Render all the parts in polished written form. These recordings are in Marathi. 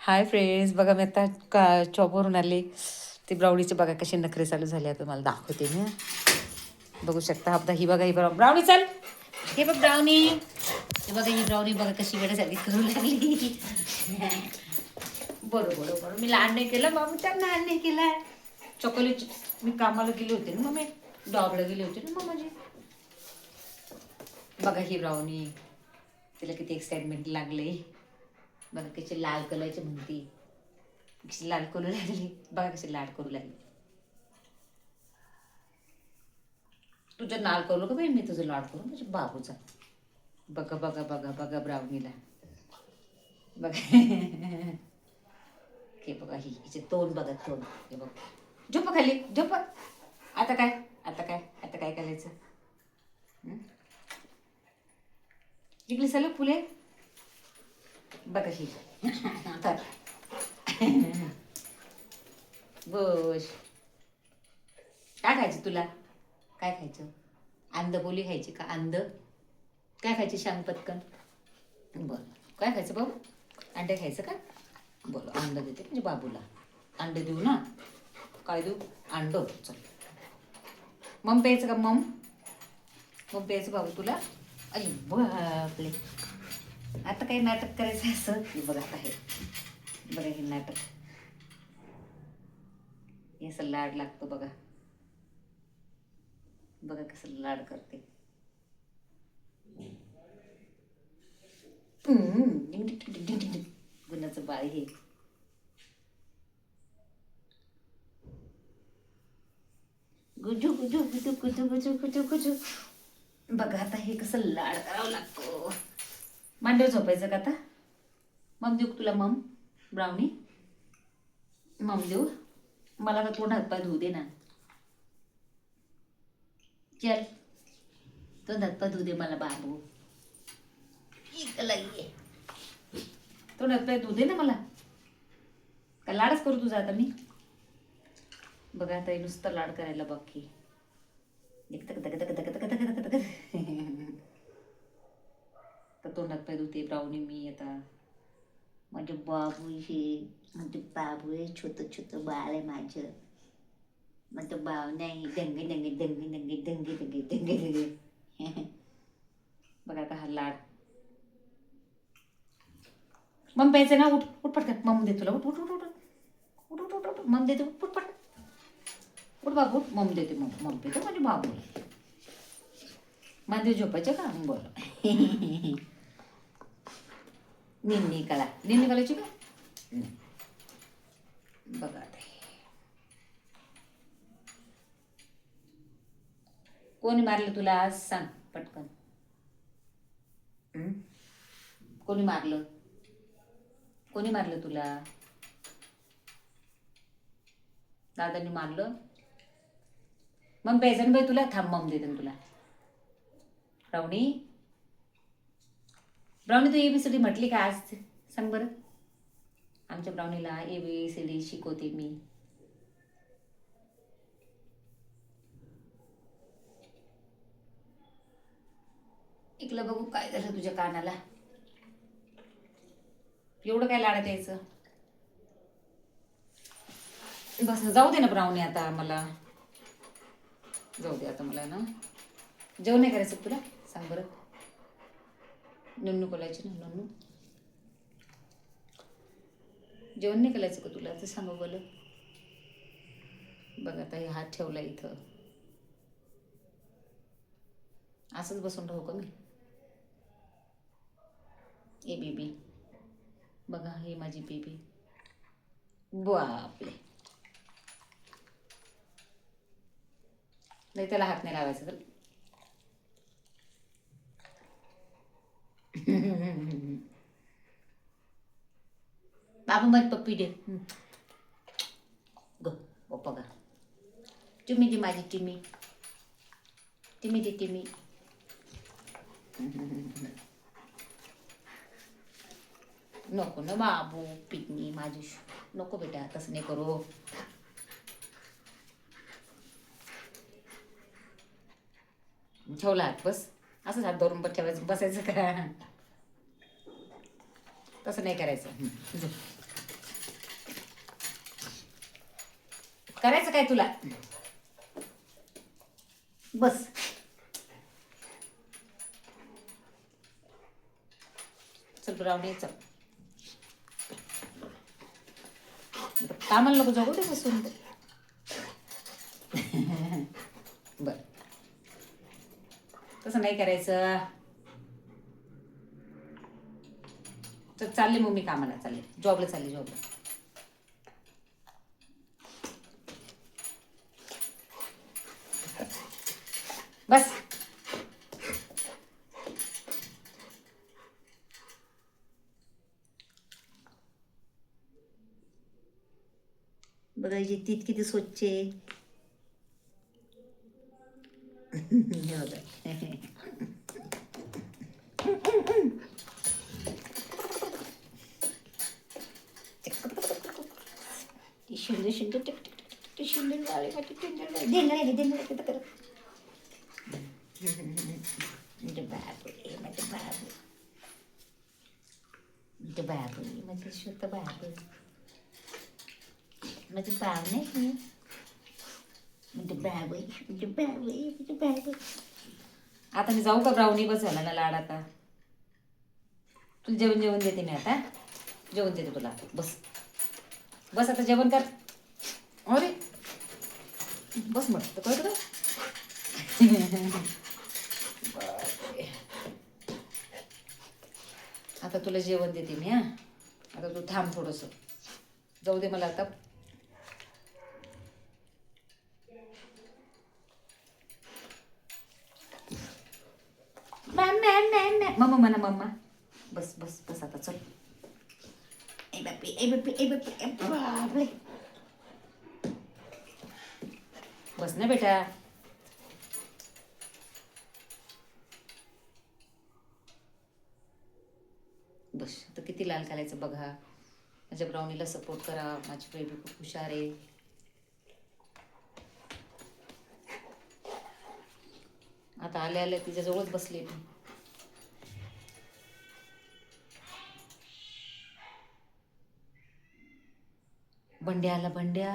हाय फ्रेंड्स, बघा मी आता चॉपवरून आले. ते ब्राउनीचे बघा कसे नखरे चालू झाले. आता तुम्हाला दाखवते मी. बघू शकता आता ही बघा ब्राउनी चल. हे बघ ब्राउनी. हे बघा ही ब्राउनी बघा कशी वेळेसाठी करू लागली. बरोबर मी लहान नाही केलं मग त्यांना लहान नाही केला. चॉकलेट मी कामाला गेले होते ना, मग मी जॉबला गेले होते ना, मग माझी बघा ही ब्राउनी. तिला किती एक्साइटमेंट लागले. बघा कशी लाल कलरची म्हणती. कशी लाड करू लागली. बघा कशी लाड करू लागली. तुझं लाड करू का बाई, मी तुझं लाड करू म्हणजे बाबूचा. बघा बघा बघा बघा ब्राउनीला बघा. हे बघा हिचे तोंड बघा, तोंड हे बघ. झोप खाली झोप. आता काय करायचं. जिंकली सलग फुले. बघा ही. आता बस. काय खायचं तुला. काय खायचं. अंध बोली खायची का. अंध काय खायची सांग पटकन. बरं काय खायचं बाबू. अंडे खायचं का. बरं अंड देते म्हणजे बाबूला. अंडे देऊ ना. काय देऊ. अंड चल. मम प्यायचं का. मम प्यायचं बाबू तुला. अरे बापले. आता काही नाटक करायचं असं. हे बघा आता हे बघा हे नाटक. हे असं लाड लागतो बघा. बघा कसं लाड करते. गुणाचं बाळ हे. गुजू गुजू गुजू गुजू गुजू गुजू गुजू. बघा आता हे कसं लाड करावं लागतो. मांडीवर झोपायचं का आता. मम देऊ तुला. मम ब्राउनी मम देऊ. मला का तोंड हातपाय धुऊ दे ना. चल तोंड हातपाय धुऊ दे मला बाबू. तोंड हातपाय धुऊ दे ना मला. का लाडच करू तुझा आता मी. बघा आता नुसतं लाड करायला बाकी. तर तोंडात पाय धुते ब्राउनी मी आता. माझे बाबू हे. म्हणजे बाबू आहे. छोटं छोटं बाळ आहे माझं. माझं बाळ नाही. दंगे दंगे दंगे दंगे दंगे दंगे दंगे दंगे. बघा आता हा लाड. मम प्यायचं ना. उठ उठ पटकन. मम दे तुला. उठ उठ उठ उठ उठ उठ उठ उठ. मम देते. उठ उठ पट. उठ बाबू. मम देते. मम देते माझे बाबू. माझे झोपायचं का. बरं. निन्नी करायची का. बघा ते. कोणी मारलं तुला आज सांग पटकन. कोणी मारलं. कोणी मारलं तुला. दादानी मारलं. मग प्यायचं ना बाई तुला. थांब मम देते तुला. ब्राउनी तू ABCD म्हटली का आज. सांग बरं. आमच्या ब्राउनीला ABCD शिकवते मी. ऐकलं बघू काय झालं तुझ्या कानाला. एवढं काय लाडत यायचं. बस जाऊ दे ना ब्राउनी आता मला. जाऊ दे आता मला ना. जेवण नाही करायचं तुला. सांग बरं. नन्नू बोलायची ना. नन्नू जेवण नाही करायचं का तुला. तर सांग बोल. बघ आता हे हात ठेवला इथं. असंच बसून राहू का मी. ए बेबी. बघा हे माझी बेबी. बापले. नाही त्याला हात नाही लावायचा तर. बाबू मत पप्पी दे. ग पप्पा गा. टिमी दे माझी टिमी. टिमी दे टिमी. नको ना बाबू. पिटणी माझी. नको बेटा तसं नाही करू. ठेवला हात बस. असंच हात धरून ठेवायचं बसायचं का. तसं नाही करायचं. करायचं काय तुला? बस. चल ब्राउनी चल. कामाला नको जाऊ दे बसून. बर तसं नाही करायचं. तर चालले मग मी कामाला चालले, जॉबला चालले, जॉबला. बस. बघायची तीत किती स्वच्छ आहे. हे बघा. Shinde Shinde tick tick tick Shinde वाले बाकी देणार करत. म्हणजे बाबू म्हणजे बाबू म्हणजे बाबू म्हणजे शुद्ध बाबू म्हणजे बाब नाही म्हणजे बाबू म्हणजे बाबू म्हणजे बाबू. आता मी जाऊ का ब्राउनी? बस झाला ना लाड. आता तुला जेवण देते मी. आता जेवण देते तुला. बस बस आता जेवण कर. अरे बस मस्त कळत का? आता तुला जेवण देते मी. हा आता तू थांब थोडंसं. जाऊ दे मला आता. मम्मा म्हणा मम्मा. बस बस बस आता चल. ए बापरे ए बापरे ए बापरे ए बापरे. बस ना बेटा. बस आता किती लाल घालायचं बघा. माझ्या ब्राउनीला सपोर्ट करा. माझी बेबी खूप हुशार आहे. आता आल्या आल्या तिच्याजवळच बसले मी. बंड्या आला बंड्या.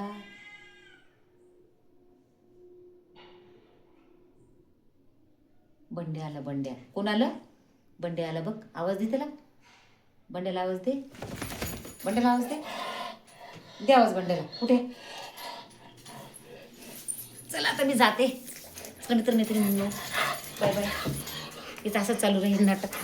बंड्या आला बंड्या. कोण आलं? बंड्या आला बघ. आवाज दे त्याला. बंड्याला आवाज दे. बंड्याला आवाज दे. दे आवाज बंड्याला. कुठे? चला आता मी जाते. चला मित्र मैत्रिणींनो बाय बाय. इथं असंच चालू राहील नाटक.